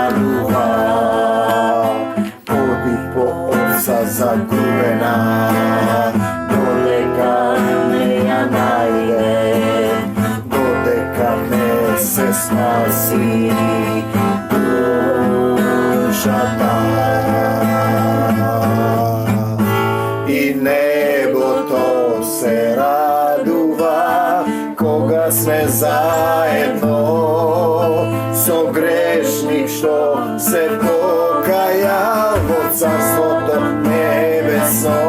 radува, поди по овца загубена, додека не ја најде, додека не се спаси душата. И небото се радува кога сме заедно со грешник што се покаја во Царството небесно.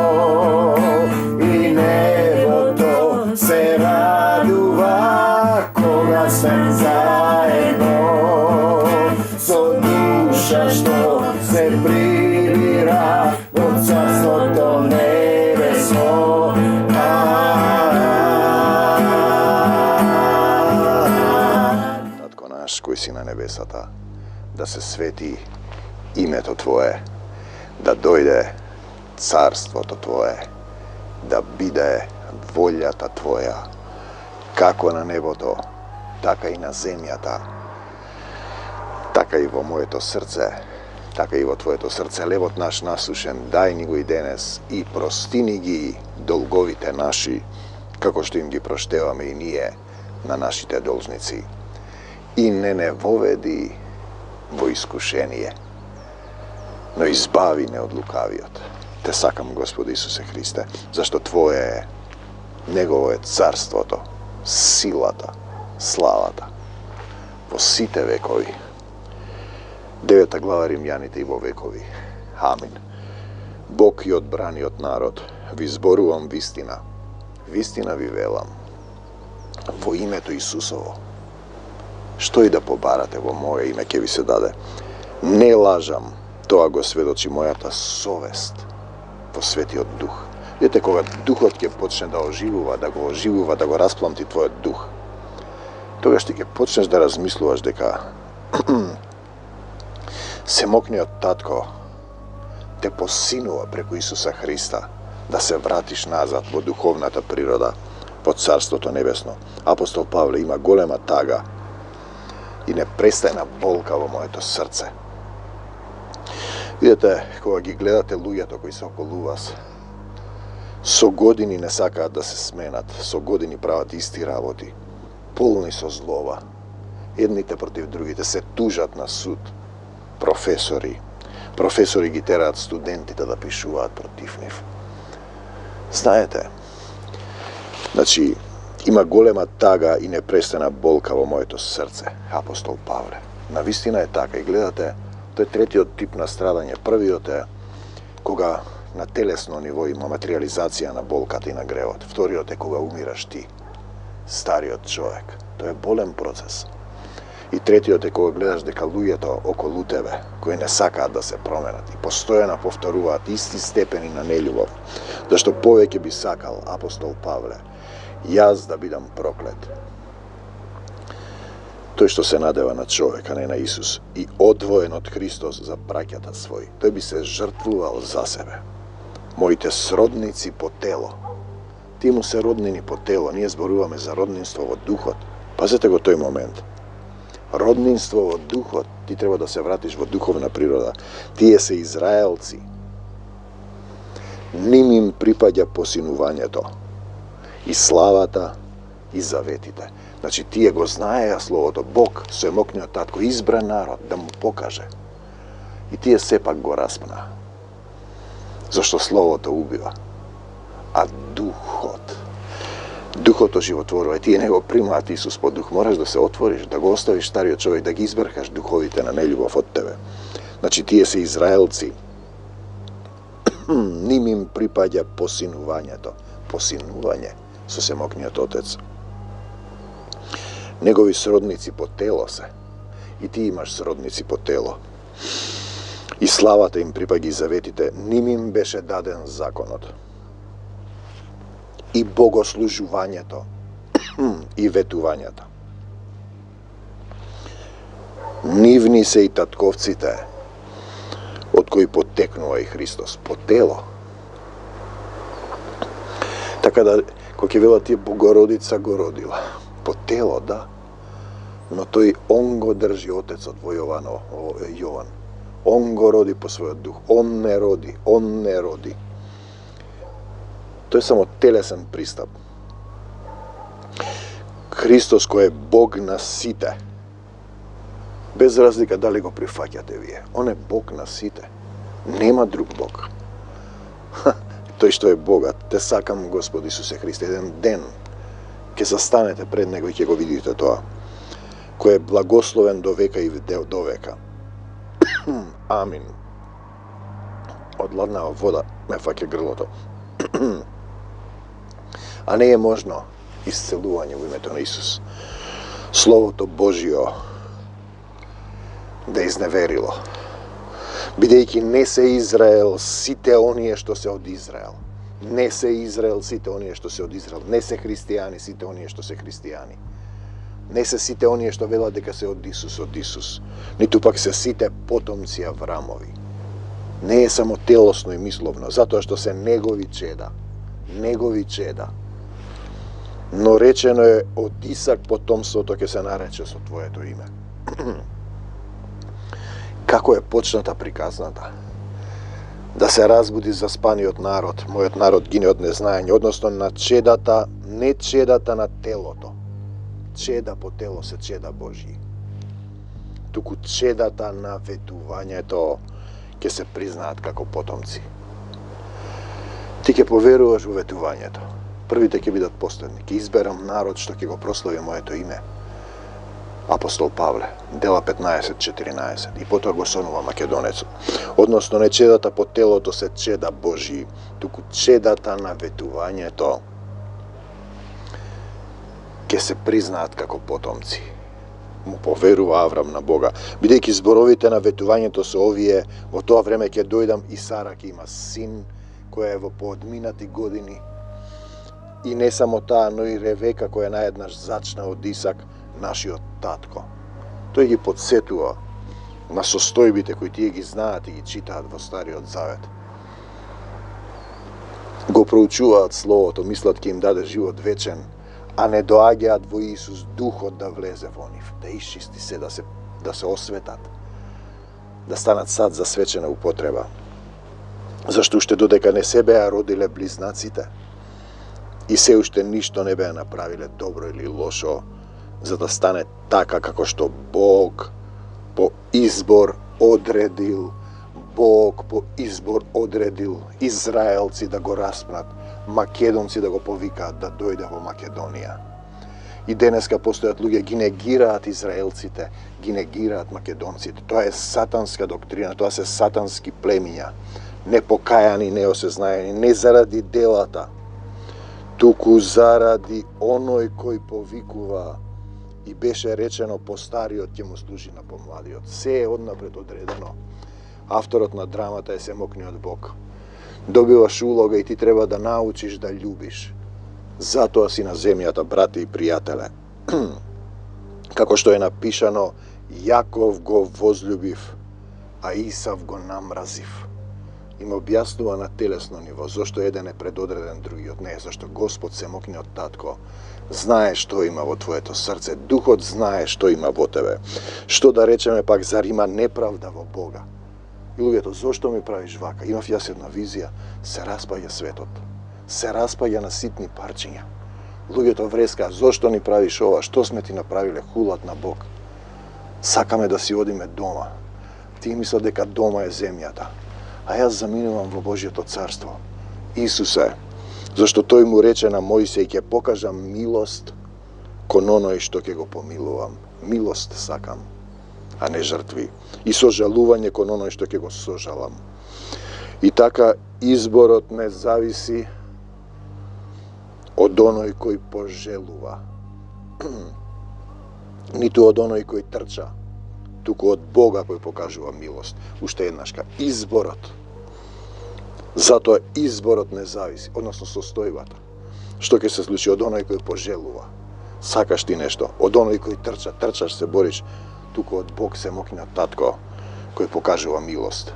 И небото се радува кога сме заедно со душа што се прибира во Царството небесно. Татко наш кој си на небесата, да се свети името Твое, да дојде Царството Твое, да биде волјата Твоја, како на небото, така и на земјата, така и во моето срце, така и во Твоето срце. Левот наш насушен, дај ни го и денес и простини ги долговите наши, како што им ги проштеваме и ние на нашите должници. И не воведи во искушение, но избави не од лукавиот. Те сакам, Господи Исусе Христе, зашто Твое е, Негово е царството, силата, славата во сите векови. 9 глава Римјаните и во векови. Амин. Бог и одбраниот народ, ви зборувам вистина. Вистина ви велам. Во името Исусово. Што и да побарате во мое име ќе ви се даде. Не лажам, тоа го сведочи мојата совест во Светиот Дух. Видите, кога Духот ќе почне да оживува, да го распламти твојот дух, тогаш ти ќе почнеш да размислуваш дека Семокниот Татко те посинува преку Исуса Христа да се вратиш назад во духовната природа, во Царството Небесно. Апостол Павле има голема тага и непрестајна болка во моето срце. Видете, кога ги гледате луѓето кои се околу вас, со години не сакаат да се сменат, со години прават исти работи, полни со злова. Едните против другите се тужат на суд. Професори ги тераат студентите да пишуваат против нив. Знаете, значи, има голема тага и непрестана болка во моето срце, апостол Павле. Навистина е така и гледате, тој е третиот тип на страдање. Првиот е кога на телесно ниво има материализација на болката и на гревот. Вториот е кога умираш ти, стариот човек. Тоа е болен процес. И третиот е кога гледаш дека луѓето околу тебе, кои не сакаат да се променат и постојано повторуваат исти степени на нељубов, зашто повеќе би сакал, апостол Павле, јас да бидам проклет. Тој што се надева на човека, не на Исус, и одвоен од Христос за браќата своји, тој би се жртвувал за себе. Моите сродници по тело. Тие му се роднини по тело, ние зборуваме за роднинство во духот. Пазете го тој момент. Роднинство во духот, ти треба да се вратиш во духовна природа. Тие се израелци. Ним им припаѓа посинувањето и славата и заветите. Значи, тие го знаеја Словото. Бог, Семокниот Татко, избра народ да му покаже. И тие сепак го распна. Зашто Словото убива. А Духот оживотворува. И тие не го примаат Исус по дух. Мораш да се отвориш, да го оставиш стариот човек, да ги избркаш духовите на нељубов од тебе. Значи, тие се израелци. Ним им припаѓа посинувањето. Посинување со Семокниот Отец. Негови сродници по тело се. И ти имаш сродници по тело. И славата им припаѓа и заветите. Ним им беше даден законот. И богослужувањето. И ветувањето. Нивни се и татковците, од кои потекнува и Христос. По тело. Така да, кој ќе велат тие Богородица го родила. По тело, да. Но тој он го држи Отецот во Јован. Он го роди по својот дух. Он не роди. Тој е само телесен пристап. Христос кој е Бог на сите, без разлика дали го прифаќате вие, он е Бог на сите. Нема друг Бог. Тој што е Богат, те сакам Господ Исусе Христе, еден ден ќе застанете пред Него и ќе го видите тоа, кој е благословен до века и до века. Амин. Од ладнава вода ме фаќа грлото. А не е можно исцелување во името на Исус. Словото Божјо да изневерило. Бидејќи не се Израел сите оние што се од Израел. Не се Израел сите оние што се од Израел. Не се христијани сите оние што се христијани. Не се сите оние што велат дека се од Исус. Ниту пак се сите потомци Аврамови. Не е само телосно и мисловно, затоа што се негови чеда. Но речено е од Исак потомството ќе се нарече со твоето име. Како е почната приказната? Да се разбуди заспаниот народ, мојот народ гине од незнаење, односно на чедата, не чедата на телото. Чеда по тело се чеда Божји. Туку чедата на ветувањето ќе се признаат како потомци. Ти ќе поверуваш во ветувањето. Првите ќе бидат последни. Ќе изберам народ што ќе го прослави моето име. Апостол Павле, дела 15:14. И потоа го сонува Македонецот. Односно не чедата по телото се чеда Божји, туку чедата на ветувањето ќе се признаат како потомци. Му поверува Аврам на Бога. Бидејќи зборовите на ветувањето се овие, во тоа време ќе дојдам и Сара ќе има син, кој е во поодминати години. И не само таа, но и Ревека, која наеднаш зачна од Исак, нашиот татко. Тој ги подсетува на состојбите кои тие ги знаат и ги читаат во Стариот Завет. Го проучуваат Словото, мислат ќе им даде живот вечен, а не доаѓаат во Исус Духот да влезе во нив, да исчисти се, да се осветат, да станат сад за свечена употреба. Зашто уште додека не се беа родиле близнаците и се уште ништо не беа направиле добро или лошо, за да стане така како што Бог по избор одредил, Израелци да го распнат, македонци да го повикаат да дојде во Македонија. И денеска постојат луѓе, ги негираат израелците, ги негираат македонците. Тоа е сатанска доктрина, тоа се сатански племиња, непокајани, неосезнаени, не заради делата, туку заради оној кој повикува. И беше речено постариот ќе му служи на помладиот. Се е однапред одредено. Авторот на драмата е семокниот Бог. Добиваш улога и ти треба да научиш да љубиш. Затоа си на земјата, брати и пријателе. Како што е напишано, Јаков го возљубив, а Исав го намразив. Им објаснува на телесно ниво зошто еден е предодреден другиот не, зашто Господ семокниот татко знае што има во твоето срце, Духот знае што има во тебе. Што да речеме пак, зар има неправда во Бога? И луѓето, зошто ми правиш вака? Имав јас една визија, се распаѓа светот. Се распаѓа на ситни парчиња. Луѓето вреска, зошто ни правиш ова? Што сме ти направиле? Хулат на Бог. Сакаме да си одиме дома. Ти мисля дека дома е земјата. А јас заминувам во Божјото царство. Исусе, зашто тој му рече на Мојсеј, ќе покажам милост кон оној што ќе го помилувам. Милост сакам, а не жртви. И сожалување кон оној што ќе го сожалам. И така изборот не зависи од оној кој пожелува, ниту од оној кој трча, туку од Бога кој покажува милост. Уште еднашка, изборот. Затоа изборот не зависи, односно состојбата. Што ќе се случи од оној кој пожелува? Сакаш ти нешто, од оној кој трча, трчаш се бориш, туку од Бог семокниот татко кој покажува милост.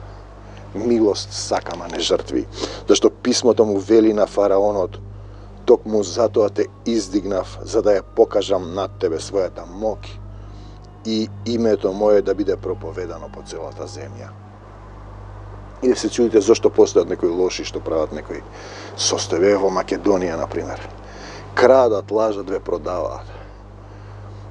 Милост сакам, а не жртви. Зашто писмото му вели на фараонот, токму затоа те издигнав, за да ја покажам над тебе својата моќ и името моје да биде проповедано по целата земја. И да се чудите зашто постојат некои лоши што прават некои состојби. Во Македонија, например. Крадат, лажат, ве продаваат.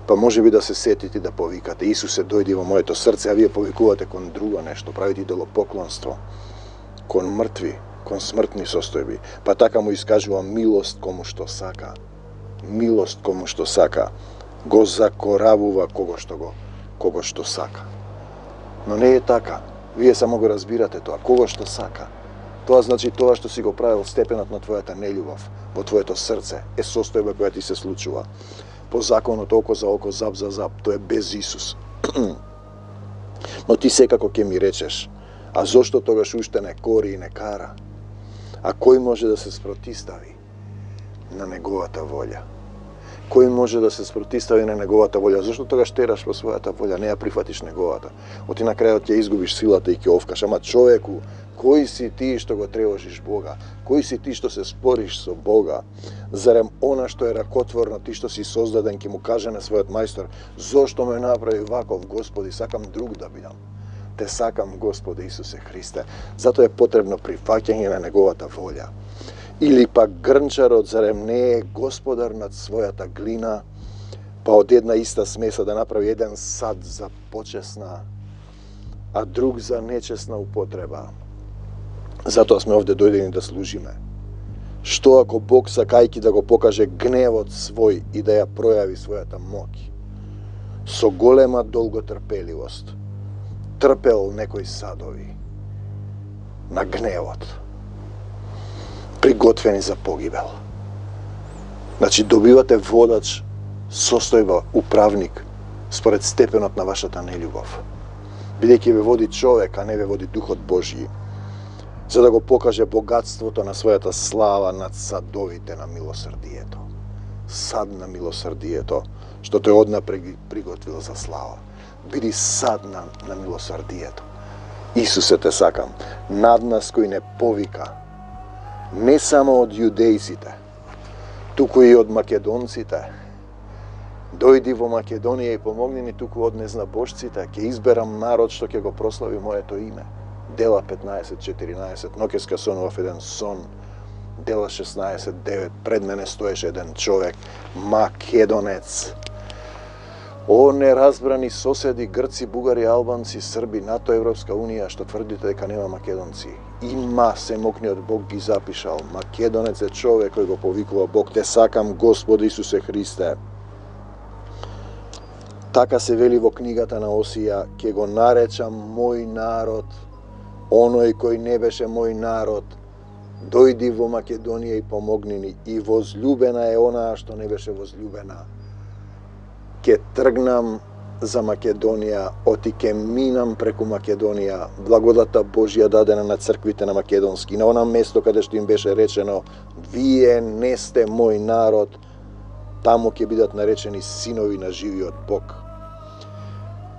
Па може би да се сетите да повикате: Исусе, дојди во моето срце, а вие повикувате кон друго нешто, правите идолопоклонство, кон мртви, кон смртни состојби. Па така му искажува милост кому што сака. Милост кому што сака. Го закоравува кого што сака. Но не е така. Вие само го разбирате тоа. Кого што сака. Тоа значи тоа што си го правил степенот на твојата нељубов во твоето срце е состојба која ти се случува. По законот око за око, зап за зап, тоа е без Исус. Но ти секако ќе ми речеш: а зошто тогаш уште не кори и не кара? А кој може да се спротистави на неговата волја? Кој може да се спротистави на неговата волја? Зошто тогаш тераш во својата волја, не ја прифатиш неговата? Оти на крајот ќе изгубиш силата и ќе овкаш. Ама човеку, кој си ти што го тревожиш Бога? Кој си ти што се спориш со Бога? Зарем она што е ракотворно, ти што си создаден, ќе му каже на својот мајстор: зошто ме направи ваков, Господи, сакам друг да бидам. Те сакам, Господи Исусе Христе. Затоа е потребно прифаќање на неговата волја. Или пак грнчарот зарем не е господар над својата глина, па од една иста смеса да направи еден сад за почесна, а друг за нечесна употреба. Затоа сме овде дојдени да служиме. Што ако Бог, сакајќи да го покаже гневот свој и да ја пројави својата моќ, со голема долготрпеливост трпел некои садови на гневот, приготвени за погибел. Значи, добивате водач, состојба, управник, според степенот на вашата нељубов. Бидејќи ве води човек, а не ве води Духот Божји, за да го покаже богатството на својата слава над садовите на милосрдието. Сад на милосрдието, што тој однапред приготвил за слава. Биди сад на милосрдието. Исусе, те сакам, над нас кој не повика, не само од јудејците, туку и од македонците. Дојди во Македонија и помогни ни, туку од незнабожците, ќе изберам народ што ќе го прослави моето име. Дела 15:14, ноќеска сонував еден сон. Дела 16:9, пред мене стоеше еден човек, македонец. О, неразбрани соседи, грци, бугари, албанци, срби, НАТО, Европска Унија, што тврдите дека нема македонци. Има, семокниот Бог ги запишал. Македонец е човек кој го повикува Бог. Те сакам, Господи Исусе Христе. Така се вели во книгата на Осија: ќе го наречам мој народ, оној кој не беше мој народ. Дојди во Македонија и помогни ни. И возлюбена е онаа што не беше возлюбена. Ке тргнам за Македонија, оти ке минам преку Македонија, благодата Божја дадена на црквите на македонски, на она место каде што им беше речено: вие не сте мој народ, таму ќе бидат наречени синови на живиот Бог.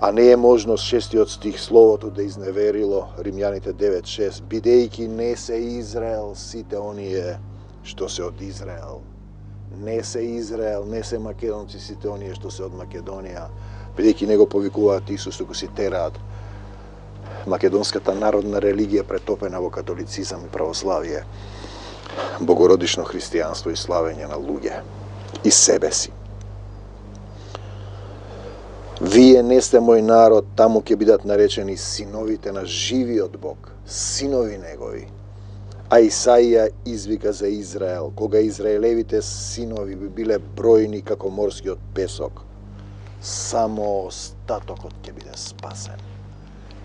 А не е можно 6 стих словото да изневерило, Римјаните 9:6, бидејќи не се Израел сите оние што се од Израел. Не се Израел, не се македонци сите оние што се од Македонија, бидејќи не го повикуваат Исус, туку си тераат македонската народна религија претопена во католицизам и православие, богородично христијанство и славење на луѓе и себе си. Вие не сте мој народ, таму ќе бидат наречени синовите на живиот Бог, синови негови. А Исаија извика за Израел, кога израелевите синови би биле бројни како морскиот песок. Само остатокот ќе биде спасен.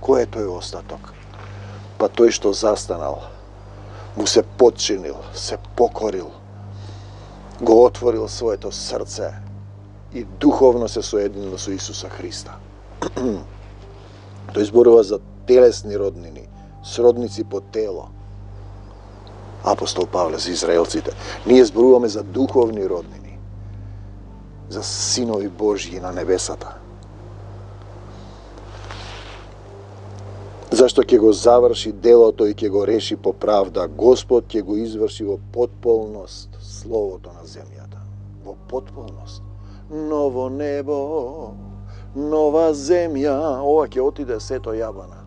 Кој е тој остаток? Па тој што застанал, му се подчинил, се покорил, го отворил своето срце и духовно се соединил со Исуса Христа. Тој зборува за телесни роднини, сродници по тело. Апостол Павле за израелците. Ние зборуваме за духовни роднини, за синови Божји на небесата. Зашто ќе го заврши делото и ќе го реши по правда. Господ ќе го изврши во потполност словото на земјата. Во потполност. Ново небо нова земја, ова ќе отиде сето јабана.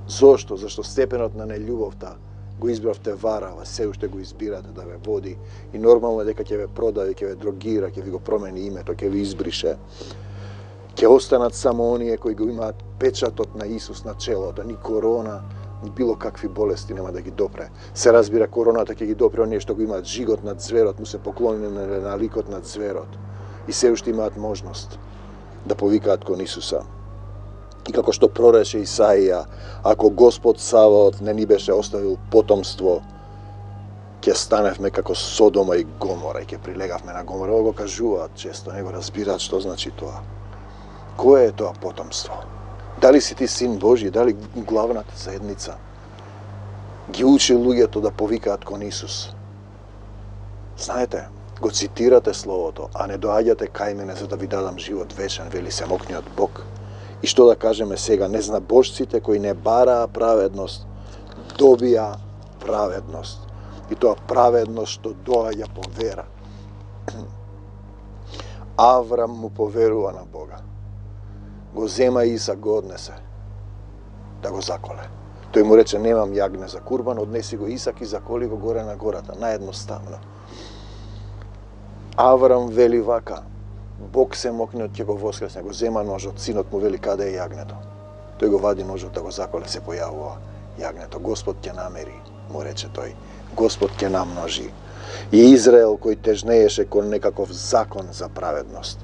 Зошто? Зашто степенот на нељубовта го избравте Варава, се уште го избирате да ве води и нормално е дека ќе ве продаде, ќе ве дрогира, ќе ви го промени името, ќе ви избрише. Ќе останат само оние кои го имаат печатот на Исус на челото, ни корона, ни било какви болести нема да ги допре. Се разбира, короната ќе ги допре оние што го имаат жигот над зверот, му се поклонени на ликот над зверот и се уште имаат можност да повикаат кон Исуса. И како што прорече Исаија, ако Господ Саваот не ни беше оставил потомство, ќе станевме како Содома и Гомора и ќе прилегавме на Гомора. Ово го кажуваат често, не го разбираат што значи тоа. Кое е тоа потомство? Дали си ти син Божи, дали главната заедница ги учи луѓето да повикаат кон Исус? Знаете, го цитирате Словото, а не доаѓате кај мене за да ви дадам живот вечен, вели Семокниот Бог. И што да кажеме сега, незнабожците кои не бараа праведност, добија праведност. И тоа праведност што доаѓа по вера. Аврам му поверува на Бога. Го зема Исак, го однесе да го заколе. Тој му рече, немам јагне за курбан, однеси го Исак и заколи го горе на гората, наедноставно. Аврам вели вака, Бог Семокниот ќе го воскресне, го зема ножот, синот му вели каде е јагнето. Тој го вади ножот да го заколе, се појавува јагнето. Господ ќе намери, му рече тој. Господ ќе намножи. И Израел кој тежнееше кон некаков закон за праведност,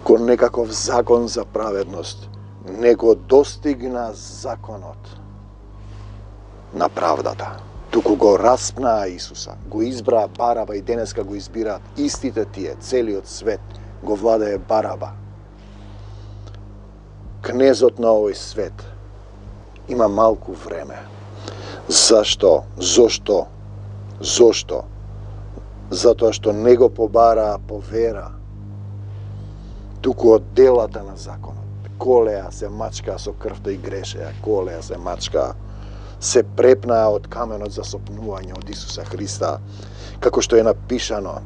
кон некаков закон за праведност, не го достигна законот на правдата, туку го распнаа Исуса, го избраа Бараба и денеска го избираат истите тие, целиот свет го владее Бараба. Кнезот на овој свет има малку време. Зашто? Зошто? Зошто? Затоа што не го побараа по вера, туку од делата на законот. Колеа се мачкаа со крвта и грешеа, колеа се мачкаа, се препнаа од каменот за сопнување од Исуса Христа, како што е напишано.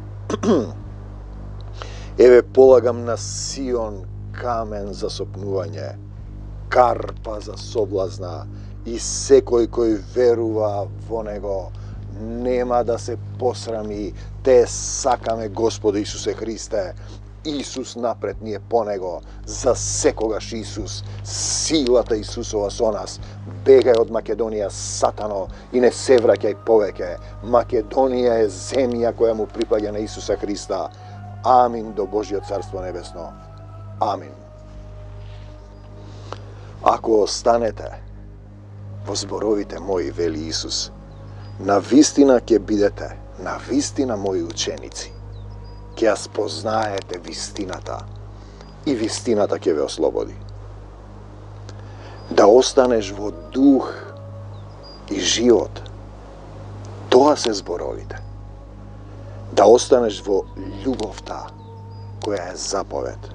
Еве полагам на Сион камен за сопнување, карпа за соблазна, и секој кој верува во него нема да се посрами. Те сакаме Господа Исусе Христе. Исус напред, ние по него, за секогаш Исус, силата Исусова со нас. Бегај од Македонија, сатано, и не се враќај повеќе. Македонија е земја која му припаѓа на Исуса Христа. Амин до Божјо Царство Небесно. Амин. Ако останете во зборовите мои, вели Исус, на вистина ќе бидете, на вистина мои ученици. Ќе ја спознаете вистината и вистината ќе ве ослободи. Да останеш во дух и живот, тоа се зборовите. Да останеш во љубовта која е заповед.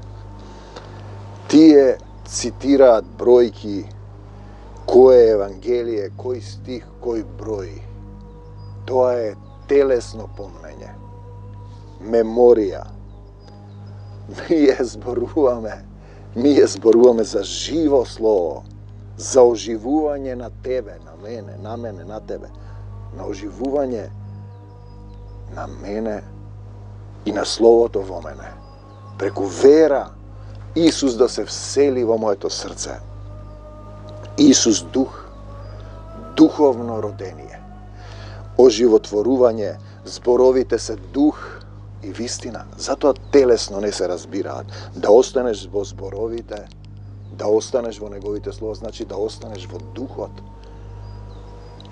Тие цитираат бројки, кое евангелие, кој стих, кој број. Тоа е телесно помнење, меморија. Ние зборуваме за живо слово, за оживување на тебе, на мене, на тебе, на оживување на мене и на словото во мене. Преку вера Исус да се всели во моето срце. Исус дух, духовно родение, оживотворување, зборовите се дух и вистина. Затоа телесно не се разбираат. Да останеш во зборовите, да останеш во неговите слова, значи да останеш во духот.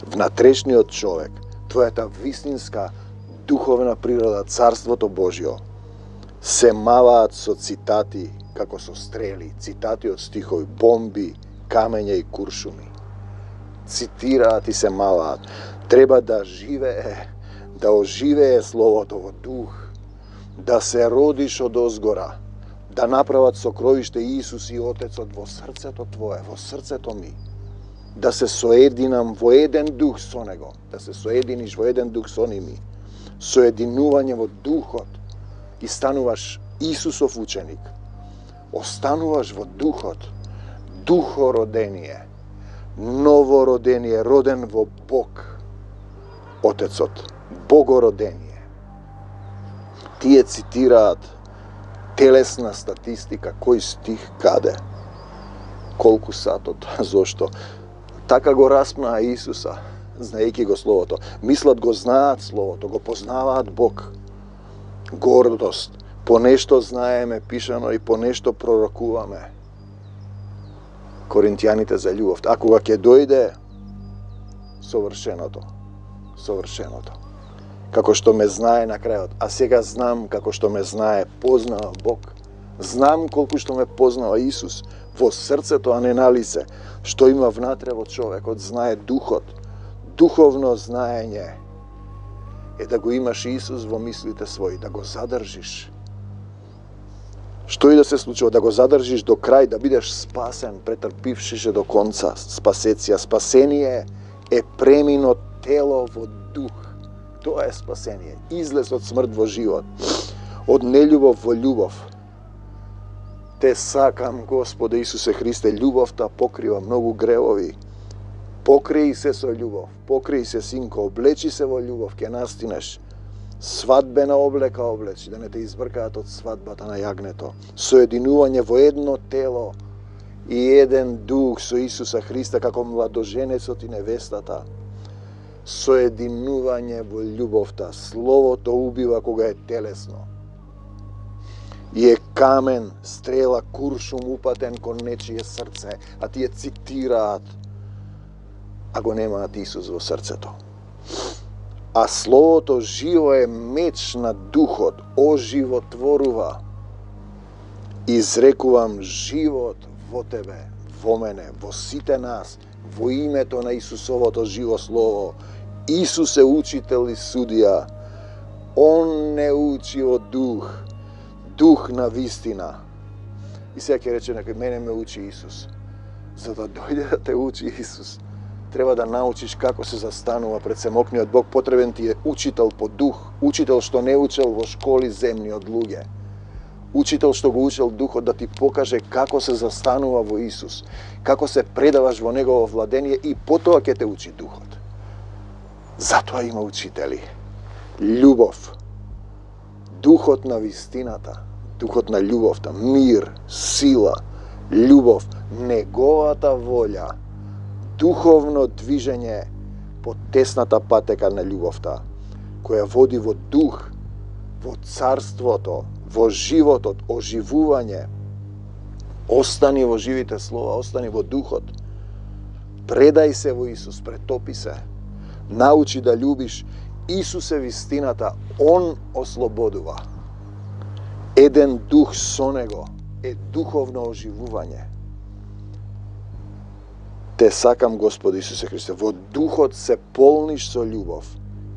Внатрешниот човек, твојата вистинска духовна природа, Царството Божјо, се маваат со цитати, како со стрели, цитати од стихови, бомби, камења и куршуми. Цитираат и се маваат. Треба да живее, да оживее Словото во дух, да се родиш од озгора, да направат сокровиште Исус и Отецот во срцето твое, во срцето ми, да се соединам во еден дух со Него, да се соединиш во еден дух со ними, соединување во духот и стануваш Исусов ученик. остануваш во духот, духородение, новородение, роден во Бог, Отецот, богородение. Тие цитираат телесна статистика, кој стих каде, колку сатот, зошто. Така го распнаа Исуса, знаејќи го Словото. Мислат го знаат Словото, го познаваат Бог. Гордост, по нешто знаеме пишано и по нешто пророкуваме. Коринтијаните за љубов. А кога ќе дојде совршеното, како што ме знае на крајот, а сега знам како што ме знае, познава Бог. Знам колку што ме познава Исус во срцето, а не на лице, што има внатре во човекот, знае духот. Духовно знаење е да го имаш Исус во мислите своји, да го задржиш. Што и да се случува, да го задржиш до крај, да бидеш спасен, претрпившише до конца, спасеција. Спасение е премино тело во дух. Тоа е спасение. Излез од смрт во живот, од нељубов во љубов. Те сакам, Господе Исусе Христе, љубовта покрива многу гревови. Покриј се со љубов, покриј се, синко, облечи се во љубов, ќе настинеш. Свадбена облека облечи, да не те избркаат од свадбата на јагнето. Соединување во едно тело и еден дух со Исуса Христа, како младоженецот и невестата. Соединување во љубовта. Словото убива кога е телесно. И е камен, стрела, куршум упатен кон нечие срце, а тие цитираат, а го немаат Исус во срцето. А Словото живо е меч на духот, оживотворува. Изрекувам живот во тебе, во мене, во сите нас, во името на Исусовото живо Слово. Исус е учител и судија. Он не учи од дух, дух на вистина. И сега ќе рече некој, мене ме учи Исус. За да дојде да те учи Исус, треба да научиш како се застанува пред семокниот Бог. Потребен ти е учител по дух, учител што не учел во школи земни од луѓе. Учител што го учел духот да ти покаже како се застанува во Исус, како се предаваш во негово владение и потоа ќе те учи духот. Затоа има учители. Љубов, духот на вистината, духот на љубовта, мир, сила, љубов, неговата волја, духовно движење по тесната патека на љубовта, која води во дух, во царството, во животот, оживување. Остани во живите слова, остани во духот. Предај се во Исус, претопи се. Научи да љубиш. Исус е вистината, Он ослободува. Еден дух со Него е духовно оживување. Те сакам, Господи Исусе Христе, во духот се полниш со љубов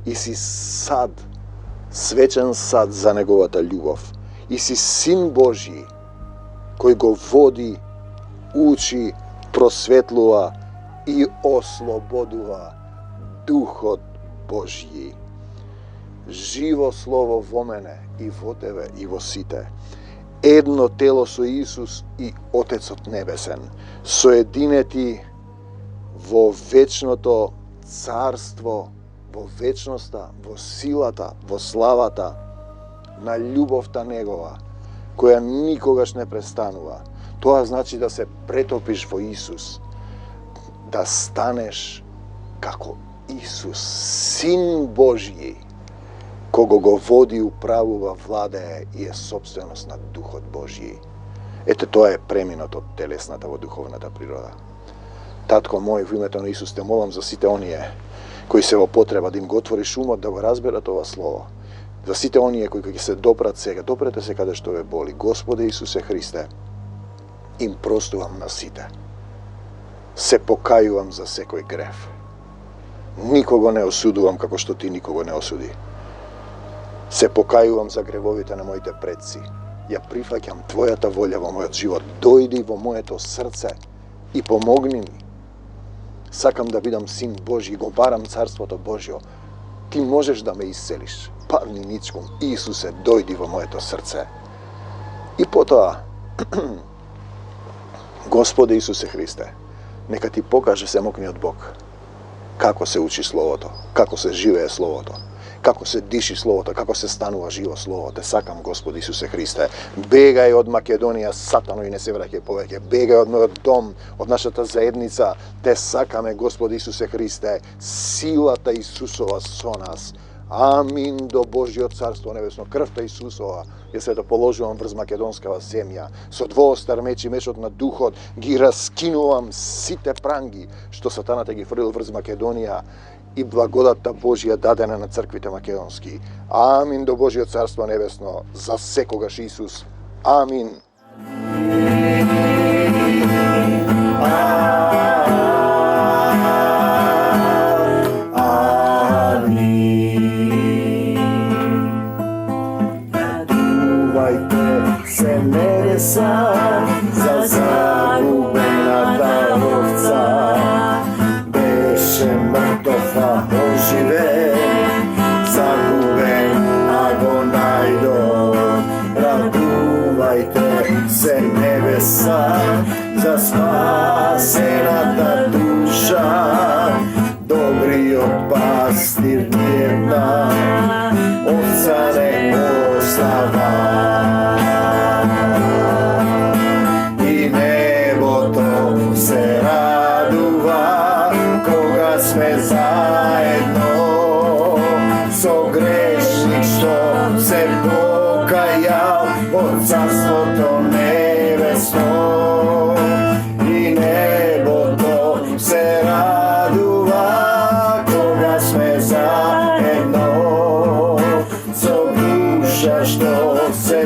и си сад, свечен сад за неговата љубов. И си Син Божји, кој го води, учи, просветлува и ослободува Духот Божји. Живо Слово во мене и во тебе и во сите. Едно тело со Исус и Отецот Небесен, соединети во вечното царство, во вечноста, во силата, во славата на љубовта Негова, која никогаш не престанува. Тоа значи да се претопиш во Исус, да станеш како Исус, Син Божји, кого го води, управува, владее и е собственост на Духот Божји. Ете, тоа е преминот од телесната во духовната природа. Татко мој, во името на Исус те молам за сите оние кои се во потреба да им го отвориш умот да го разберат ова слово. За сите оние кои ќе се допрат сега, допрете се каде што ве боли. Господе Исусе Христе, им простувам на сите. Се покајувам за секој грев. Никого не осудувам како што ти никого не осуди. Се покајувам за гревовите на моите предци. Ја прифаќам Твојата волја во мојот живот. Дојди во моето срце и помогни ми. Сакам да бидам Син Божји, го барам Царството Божјо. Ти можеш да ме исцелиш. Падни ничком, Исусе, дојди во моето срце. И потоа, Господи Исусе Христе, нека Ти покаже самокниот Бог како се учи Словото, како се живее Словото, како се диши Словото, како се станува живо Словото. Те сакам, Господи Исусе Христе, бегај од Македонија, Сатано, и не се враќај повеќе. Бегај од мојот дом, од нашата заедница. Те сакаме, Господи Исусе Христе, силата Исусова со нас. Амин до Божјиот Царство Небесно. Крвта Исусова ја се положувам врз македонскава земја. Со двоостар меч и мечот на Духот ги раскинувам сите пранги што сатаната ги фрлил врз Македонија и благодатта Божја дадена на црквите македонски. Амин до Божјиот Царство Небесно. За секогаш Исус. Амин. Се небеса за загубената овца. Беше мртов, а оживе, загубен, а го најдов. Радувајте се небеса за спасената душа. Добриот пастир една овца не ослава. Се радува кога сме заедно со грешник што се покајал од Царството Небесно. И небото се радува кога сме заедно со душа што се